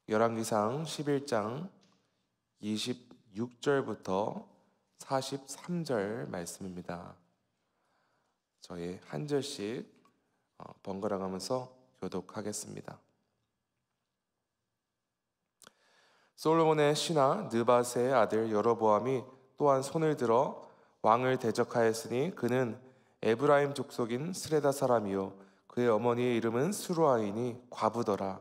열왕기상 11장 26절부터 43절 말씀입니다. 저희 한 절씩 번갈아 가면서 교독하겠습니다. 솔로몬의 신하 느밧의 아들 여로보암이 또한 손을 들어 왕을 대적하였으니 그는 에브라임 족속인 스레다 사람이요 그의 어머니의 이름은 스루아이니 과부더라.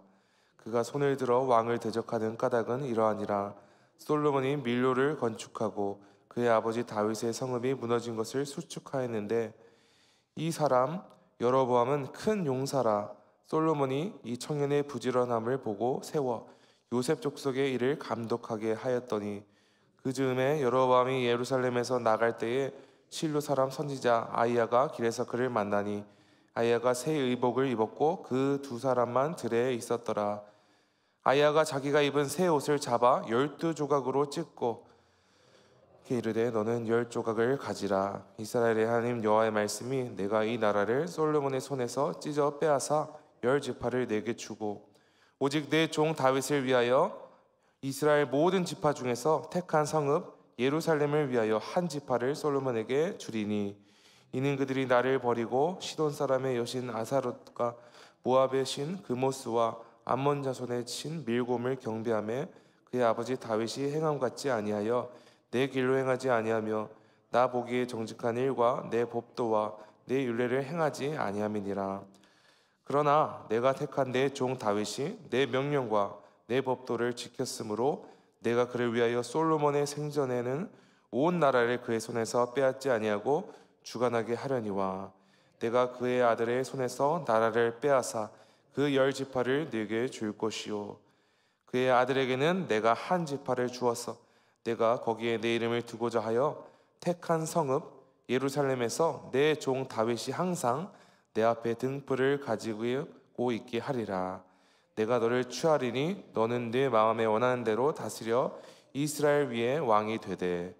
그가 손을 들어 왕을 대적하는 까닭은 이러하니라. 솔로몬이 밀로를 건축하고 그의 아버지 다윗의 성읍이 무너진 것을 수축하였는데 이 사람 여로보암은 큰 용사라. 솔로몬이 이 청년의 부지런함을 보고 세워 요셉 족속의 일을 감독하게 하였더니 그 즈음에 여로보암이 예루살렘에서 나갈 때에 실로 사람 선지자 아히야가 길에서 그를 만나니 아히야가 새 의복을 입었고 그 두 사람만 들에 있었더라. 아히야가 자기가 입은 새 옷을 잡아 12조각으로 찢고 이르되 너는 10조각을 가지라. 이스라엘의 하나님 여호와의 말씀이 내가 이 나라를 솔로몬의 손에서 찢어 빼앗아 10지파를 내게 주고 오직 내 종 다윗을 위하여 이스라엘 모든 지파 중에서 택한 성읍 예루살렘을 위하여 한 지파를 솔로몬에게 주리니 이는 그들이 나를 버리고 시돈 사람의 여신 아사롯과 모압의 신 그모스와 암몬 자손의 신 밀곰을 경배하며 그의 아버지 다윗이 행함 같지 아니하여 내 길로 행하지 아니하며 나 보기에 정직한 일과 내 법도와 내 율례를 행하지 아니함이니라. 그러나 내가 택한 내 종 다윗이 내 명령과 내 법도를 지켰으므로 내가 그를 위하여 솔로몬의 생전에는 온 나라를 그의 손에서 빼앗지 아니하고 주관하게 하려니와 내가 그의 아들의 손에서 나라를 빼앗아 그 10지파를 네게 줄 것이요 그의 아들에게는 내가 한 지파를 주어서 내가 거기에 내 이름을 두고자 하여 택한 성읍 예루살렘에서 내 종 다윗이 항상 내 앞에 등불을 가지고 있게 하리라. 내가 너를 취하리니 너는 네 마음에 원하는 대로 다스려 이스라엘 위에 왕이 되되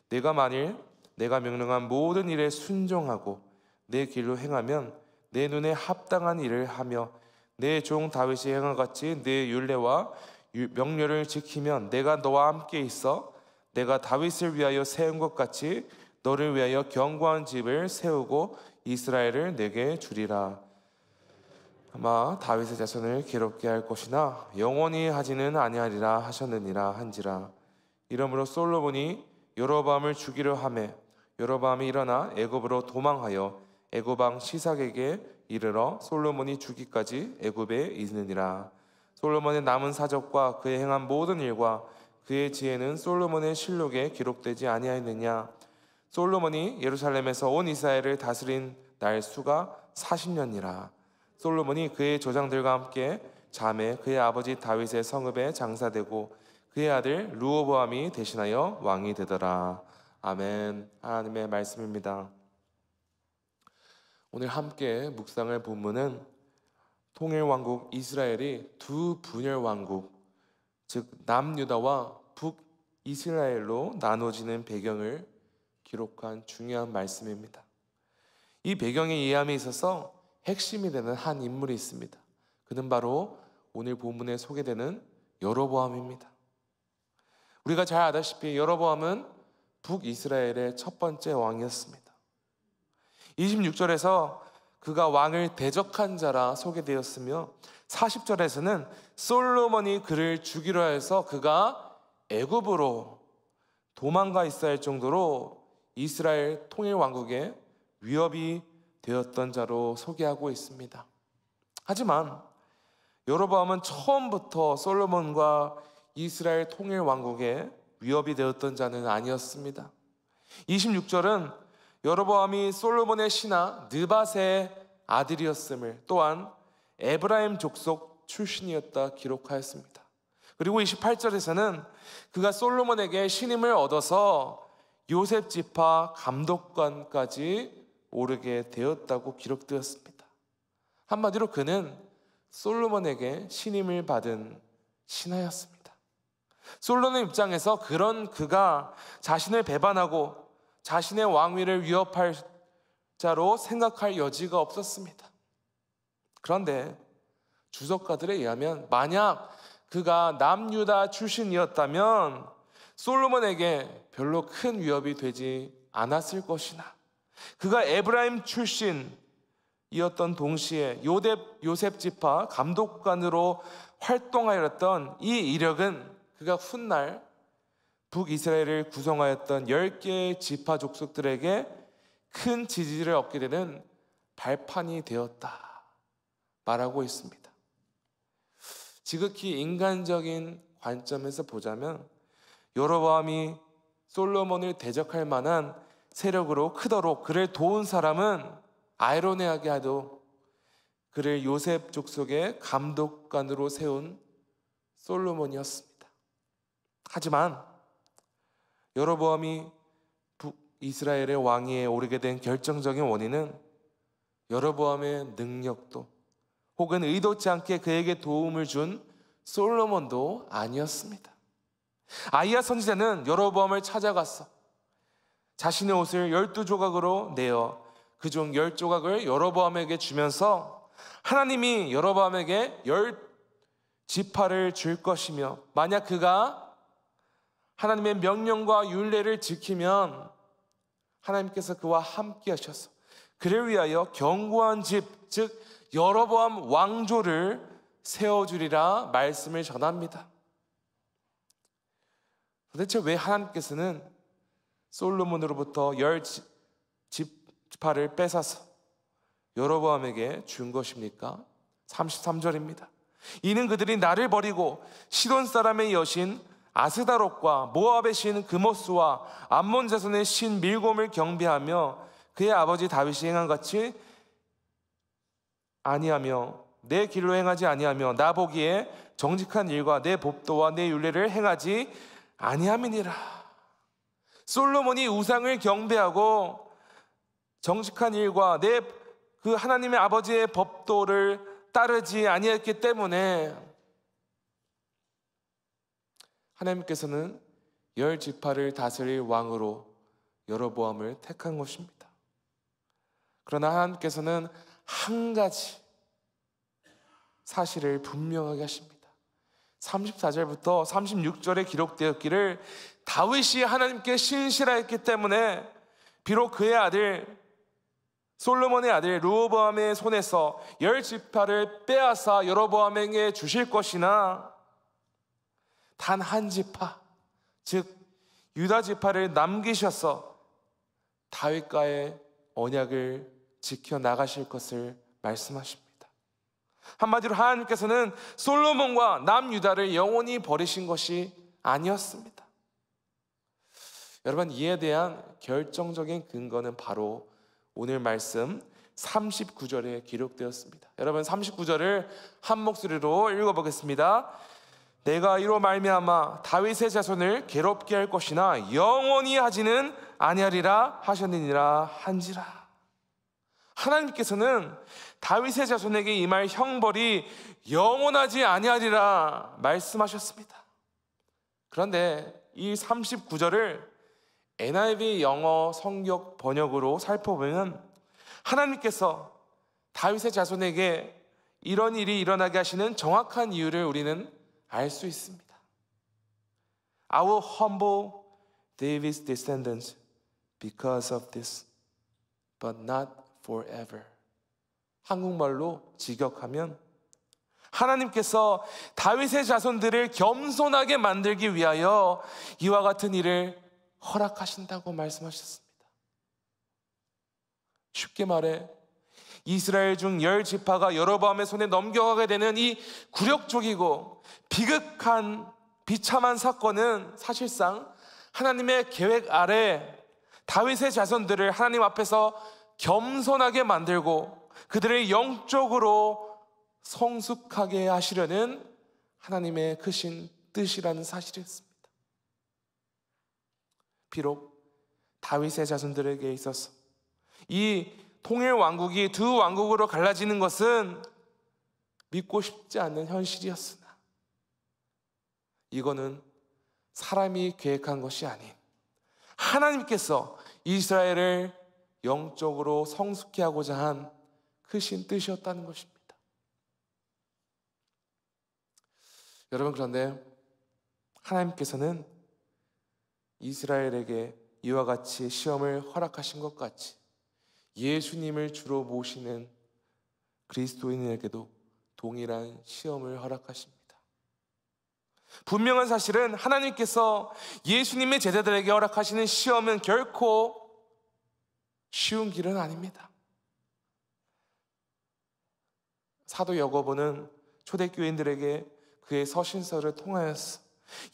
내가 만일 내가 명령한 모든 일에 순종하고 내 길로 행하면 내 눈에 합당한 일을 하며 내 종 다윗이 행한 같이 내 율례와 명령을 지키면 내가 너와 함께 있어 내가 다윗을 위하여 세운 것 같이 너를 위하여 견고한 집을 세우고 이스라엘을 내게 주리라. 아마 다윗의 자손을 괴롭게 할 것이나 영원히 하지는 아니하리라 하셨느니라 한지라. 이러므로 솔로몬이 여로보암을 죽이려 하매 여로보암이 일어나 애굽으로 도망하여 애굽 왕 시삭에게 이르러 솔로몬이 죽기까지 애굽에 있느니라. 솔로몬의 남은 사적과 그의 행한 모든 일과 그의 지혜는 솔로몬의 실록에 기록되지 아니하였느냐. 솔로몬이 예루살렘에서 온 이스라엘을 다스린 날 수가 40년이라. 솔로몬이 그의 조상들과 함께 잠에 그의 아버지 다윗의 성읍에 장사되고 그의 아들 르호보암이 대신하여 왕이 되더라. 아멘. 하나님의 말씀입니다. 오늘 함께 묵상할 본문은 통일왕국 이스라엘이 두 분열왕국, 즉 남유다와 북이스라엘로 나눠지는 배경을 기록한 중요한 말씀입니다. 이 배경의 이해함에 있어서 핵심이 되는 한 인물이 있습니다. 그는 바로 오늘 본문에 소개되는 여로보암입니다. 우리가 잘 아다시피 여로보암은 북이스라엘의 첫 번째 왕이었습니다. 26절에서 그가 왕을 대적한 자라 소개되었으며 40절에서는 솔로몬이 그를 죽이려 해서 그가 애굽으로 도망가 있어야 할 정도로 이스라엘 통일왕국의 위협이 되었던 자로 소개하고 있습니다. 하지만 여로보암은 처음부터 솔로몬과 이스라엘 통일왕국의 위협이 되었던 자는 아니었습니다. 26절은 여로보암이 솔로몬의 신하 느밧의 아들이었음을 또한 에브라임 족속 출신이었다 기록하였습니다. 그리고 28절에서는 그가 솔로몬에게 신임을 얻어서 요셉 지파 감독관까지 오르게 되었다고 기록되었습니다. 한마디로 그는 솔로몬에게 신임을 받은 신하였습니다. 솔로몬 입장에서 그런 그가 자신을 배반하고 자신의 왕위를 위협할 자로 생각할 여지가 없었습니다. 그런데 주석가들에 의하면 만약 그가 남유다 출신이었다면 솔로몬에게 별로 큰 위협이 되지 않았을 것이나, 그가 에브라임 출신이었던 동시에 요셉 지파 감독관으로 활동하였던 이 이력은 그가 훗날 북이스라엘을 구성하였던 10개의 지파 족속들에게 큰 지지를 얻게 되는 발판이 되었다 말하고 있습니다. 지극히 인간적인 관점에서 보자면 여로보암이 솔로몬을 대적할 만한 세력으로 크도록 그를 도운 사람은 아이러니하게 하도 그를 요셉 족속의 감독관으로 세운 솔로몬이었습니다. 하지만 여로보암이 북이스라엘의 왕위에 오르게 된 결정적인 원인은 여로보암의 능력도 혹은 의도치 않게 그에게 도움을 준 솔로몬도 아니었습니다. 아히야 선지자는 여로보암을 찾아갔어. 자신의 옷을 12조각으로 내어 그중 10조각을 여로보암에게 주면서 하나님이 여로보암에게 10지파를 줄 것이며 만약 그가 하나님의 명령과 율례를 지키면 하나님께서 그와 함께 하셔서 그를 위하여 견고한 집, 즉 여로보암 왕조를 세워주리라 말씀을 전합니다. 도대체 왜 하나님께서는 솔로몬으로부터 10지파를 뺏어서 여로보암에게 준 것입니까? 33절입니다. 이는 그들이 나를 버리고 시돈 사람의 여신 아스다롯과 모압의 신 그모스와 암몬 자손의 신 밀곰을 경배하며 그의 아버지 다윗이 행한 같이 아니하며 내 길로 행하지 아니하며 나 보기에 정직한 일과 내 법도와 내 율례를 행하지 아니함이니라. 솔로몬이 우상을 경배하고 정직한 일과 그 하나님의 아버지의 법도를 따르지 아니했기 때문에 하나님께서는 10지파를 다스릴 왕으로 여로보암을 택한 것입니다. 그러나 하나님께서는 한 가지 사실을 분명하게 하십니다. 34절부터 36절에 기록되었기를 다윗이 하나님께 신실하였기 때문에 비록 그의 아들 솔로몬의 아들 르호보암의 손에서 10지파를 빼앗아 여로보암에게 주실 것이나 단 한 지파, 즉 유다 지파를 남기셔서 다윗과의 언약을 지켜나가실 것을 말씀하십니다. 한마디로 하나님께서는 솔로몬과 남유다를 영원히 버리신 것이 아니었습니다. 여러분, 이에 대한 결정적인 근거는 바로 오늘 말씀 39절에 기록되었습니다. 여러분, 39절을 한 목소리로 읽어보겠습니다. 내가 이로 말미암아 다윗의 자손을 괴롭게 할 것이나 영원히 하지는 아니하리라 하셨느니라 한지라. 하나님께서는 다윗의 자손에게 임할 형벌이 영원하지 아니하리라 말씀하셨습니다. 그런데 이 39절을 NIV 영어 성경 번역으로 살펴보면 하나님께서 다윗의 자손에게 이런 일이 일어나게 하시는 정확한 이유를 우리는 알 수 있습니다. I will humble David's descendants because of this, but not forever. 한국말로 직역하면 하나님께서 다윗의 자손들을 겸손하게 만들기 위하여 이와 같은 일을 허락하신다고 말씀하셨습니다. 쉽게 말해 이스라엘 중 10지파가 여로보암의 손에 넘겨가게 되는 이 굴욕적이고 비극한 비참한 사건은 사실상 하나님의 계획 아래 다윗의 자손들을 하나님 앞에서 겸손하게 만들고 그들을 영적으로 성숙하게 하시려는 하나님의 크신 뜻이라는 사실이었습니다. 비록 다윗의 자손들에게 있어서 이 통일 왕국이 두 왕국으로 갈라지는 것은 믿고 싶지 않는 현실이었으나 이거는 사람이 계획한 것이 아닌 하나님께서 이스라엘을 영적으로 성숙케 하고자 한 크신 뜻이었다는 것입니다. 여러분, 그런데 하나님께서는 이스라엘에게 이와 같이 시험을 허락하신 것 같이 예수님을 주로 모시는 그리스도인에게도 동일한 시험을 허락하십니다. 분명한 사실은 하나님께서 예수님의 제자들에게 허락하시는 시험은 결코 쉬운 길은 아닙니다. 사도 야고보는 초대교인들에게 그의 서신서를 통하여서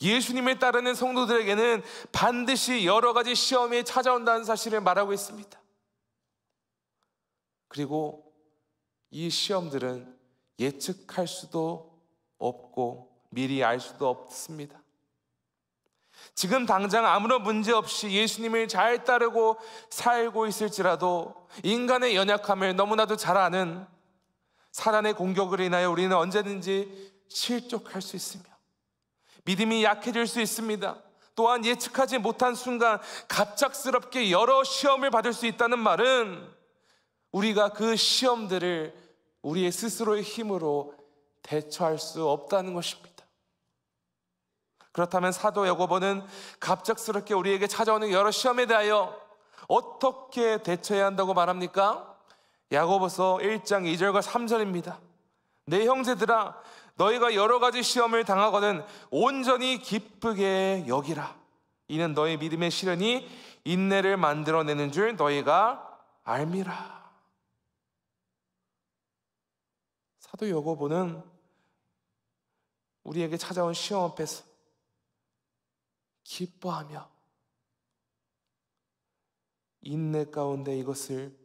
예수님을 따르는 성도들에게는 반드시 여러 가지 시험이 찾아온다는 사실을 말하고 있습니다. 그리고 이 시험들은 예측할 수도 없고 미리 알 수도 없습니다. 지금 당장 아무런 문제 없이 예수님을 잘 따르고 살고 있을지라도 인간의 연약함을 너무나도 잘 아는 사단의 공격을 인하여 우리는 언제든지 실족할 수 있으며 믿음이 약해질 수 있습니다. 또한 예측하지 못한 순간 갑작스럽게 여러 시험을 받을 수 있다는 말은 우리가 그 시험들을 우리의 스스로의 힘으로 대처할 수 없다는 것입니다. 그렇다면 사도 야고보는 갑작스럽게 우리에게 찾아오는 여러 시험에 대하여 어떻게 대처해야 한다고 말합니까? 야고보서 1장 2절과 3절입니다. 내 형제들아, 너희가 여러 가지 시험을 당하거든 온전히 기쁘게 여기라. 이는 너희 믿음의 시련이 인내를 만들어내는 줄 너희가 알미라. 사도 야고보는 우리에게 찾아온 시험 앞에서 기뻐하며 인내 가운데 이것을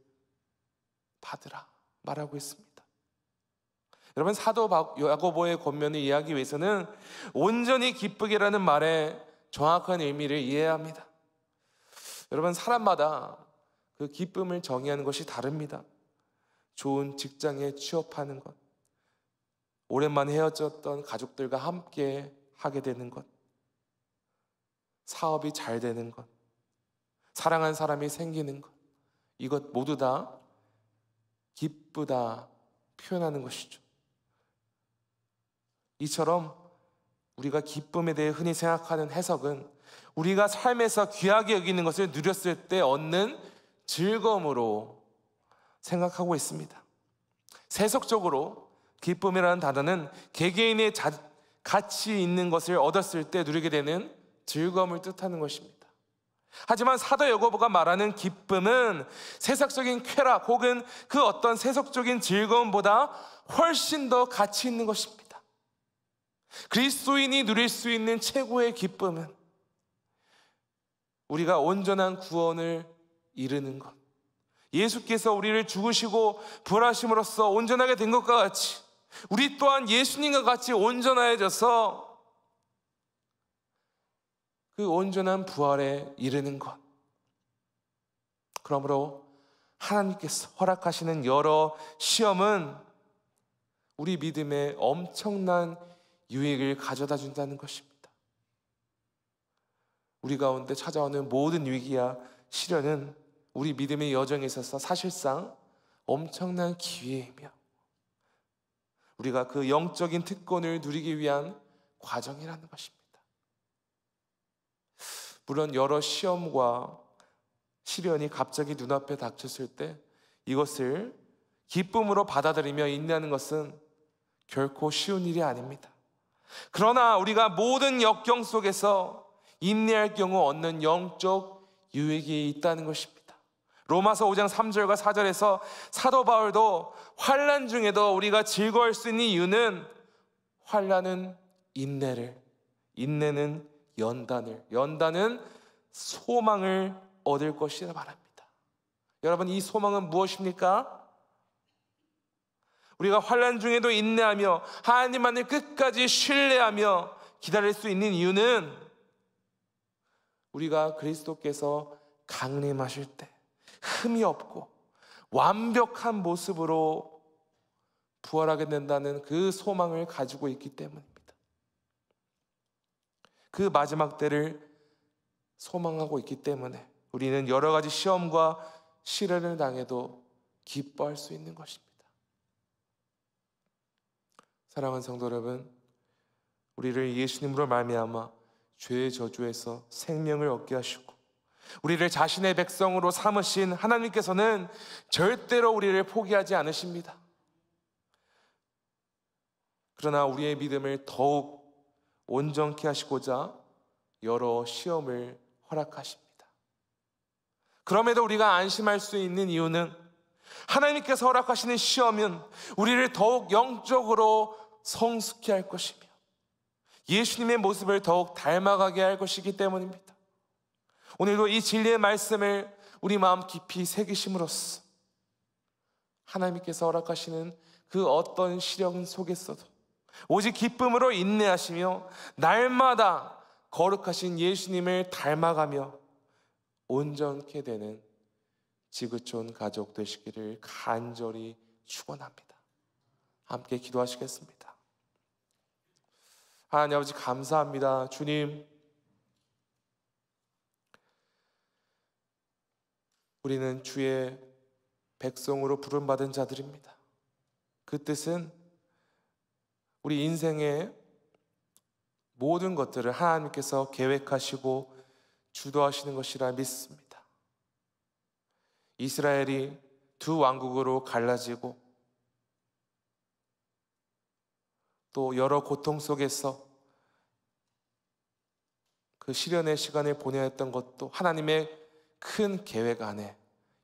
받으라 말하고 있습니다. 여러분, 사도 야고보의 권면을 이해하기 위해서는 온전히 기쁘게라는 말의 정확한 의미를 이해해야 합니다. 여러분, 사람마다 그 기쁨을 정의하는 것이 다릅니다. 좋은 직장에 취업하는 것, 오랜만에 헤어졌던 가족들과 함께 하게 되는 것, 사업이 잘 되는 것, 사랑하는 사람이 생기는 것, 이것 모두 다 기쁘다 표현하는 것이죠. 이처럼 우리가 기쁨에 대해 흔히 생각하는 해석은 우리가 삶에서 귀하게 여기는 것을 누렸을 때 얻는 즐거움으로 생각하고 있습니다. 세속적으로 기쁨이라는 단어는 개개인의 가치 있는 것을 얻었을 때 누리게 되는 즐거움을 뜻하는 것입니다. 하지만 사도 야고보가 말하는 기쁨은 세상적인 쾌락 혹은 그 어떤 세속적인 즐거움보다 훨씬 더 가치 있는 것입니다. 그리스도인이 누릴 수 있는 최고의 기쁨은 우리가 온전한 구원을 이루는 것, 예수께서 우리를 죽으시고 부활하심으로써 온전하게 된 것과 같이 우리 또한 예수님과 같이 온전해져서 그 온전한 부활에 이르는 것. 그러므로 하나님께서 허락하시는 여러 시험은 우리 믿음에 엄청난 유익을 가져다 준다는 것입니다. 우리 가운데 찾아오는 모든 위기와 시련은 우리 믿음의 여정에 있어서 사실상 엄청난 기회이며 우리가 그 영적인 특권을 누리기 위한 과정이라는 것입니다. 물론 여러 시험과 시련이 갑자기 눈앞에 닥쳤을 때 이것을 기쁨으로 받아들이며 인내하는 것은 결코 쉬운 일이 아닙니다. 그러나 우리가 모든 역경 속에서 인내할 경우 얻는 영적 유익이 있다는 것입니다. 로마서 5장 3절과 4절에서 사도 바울도 환난 중에도 우리가 즐거워할 수 있는 이유는 환난은 인내를, 인내는 연단을, 연단은 소망을 얻을 것이라 말합니다. 여러분, 이 소망은 무엇입니까? 우리가 환난 중에도 인내하며 하나님만을 끝까지 신뢰하며 기다릴 수 있는 이유는 우리가 그리스도께서 강림하실 때 흠이 없고 완벽한 모습으로 부활하게 된다는 그 소망을 가지고 있기 때문입니다. 그 마지막 때를 소망하고 있기 때문에 우리는 여러 가지 시험과 시련을 당해도 기뻐할 수 있는 것입니다. 사랑하는 성도 여러분, 우리를 예수님으로 말미암아 죄의 저주에서 생명을 얻게 하시고 우리를 자신의 백성으로 삼으신 하나님께서는 절대로 우리를 포기하지 않으십니다. 그러나 우리의 믿음을 더욱 온전케 하시고자 여러 시험을 허락하십니다. 그럼에도 우리가 안심할 수 있는 이유는 하나님께서 허락하시는 시험은 우리를 더욱 영적으로 성숙케 할 것이며 예수님의 모습을 더욱 닮아가게 할 것이기 때문입니다. 오늘도 이 진리의 말씀을 우리 마음 깊이 새기심으로써 하나님께서 허락하시는 그 어떤 시련 속에서도 오직 기쁨으로 인내하시며 날마다 거룩하신 예수님을 닮아가며 온전케 되는 지구촌 가족 되시기를 간절히 축원합니다. 함께 기도하시겠습니다. 하나님 아버지 감사합니다. 주님, 우리는 주의 백성으로 부름받은 자들입니다. 그 뜻은 우리 인생의 모든 것들을 하나님께서 계획하시고 주도하시는 것이라 믿습니다. 이스라엘이 두 왕국으로 갈라지고 또 여러 고통 속에서 그 시련의 시간을 보내야 했던 것도 하나님의 큰 계획 안에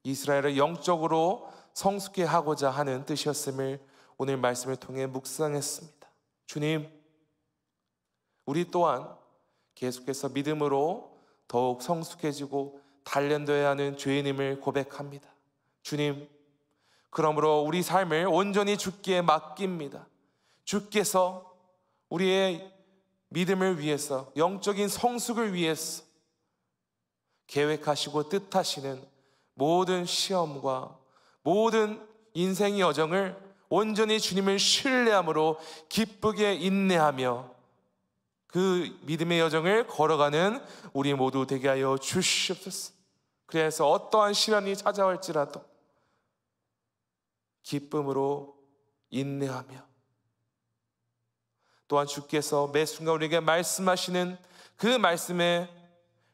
이스라엘을 영적으로 성숙케 하고자 하는 뜻이었음을 오늘 말씀을 통해 묵상했습니다. 주님, 우리 또한 계속해서 믿음으로 더욱 성숙해지고 단련되어야 하는 죄인임을 고백합니다. 주님, 그러므로 우리 삶을 온전히 주께 맡깁니다. 주께서 우리의 믿음을 위해서, 영적인 성숙을 위해서 계획하시고 뜻하시는 모든 시험과 모든 인생의 여정을 온전히 주님을 신뢰함으로 기쁘게 인내하며 그 믿음의 여정을 걸어가는 우리 모두 되게 하여 주시옵소서. 그래서 어떠한 시련이 찾아올지라도 기쁨으로 인내하며 또한 주께서 매 순간 우리에게 말씀하시는 그 말씀에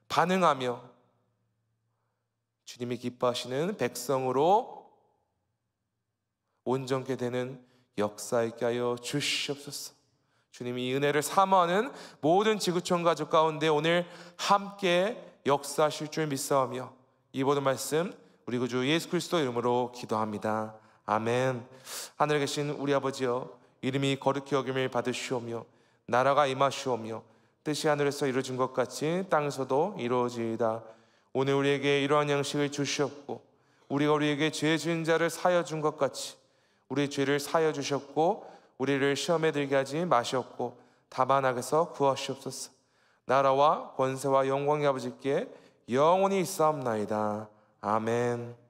반응하며 주님이 기뻐하시는 백성으로 온전케 되는 역사 있게 하여 주시옵소서. 주님이 이 은혜를 사모하는 모든 지구촌 가족 가운데 오늘 함께 역사하실 줄 믿사오며 이 모든 말씀 우리 구주 예수 그리스도 이름으로 기도합니다. 아멘. 하늘에 계신 우리 아버지여, 이름이 거룩히 여김을 받으시오며 나라가 임하시오며 뜻이 하늘에서 이루어진 것 같이 땅에서도 이루어지이다. 오늘 우리에게 이러한 양식을 주시옵고 우리가 우리에게 죄 지은 자를 사하여 준 것 같이 우리 죄를 사하여 주셨고 우리를 시험에 들게 하지 마시옵고 다만 악에서 구하시옵소서. 나라와 권세와 영광이 아버지께 영원히 있사옵나이다. 아멘.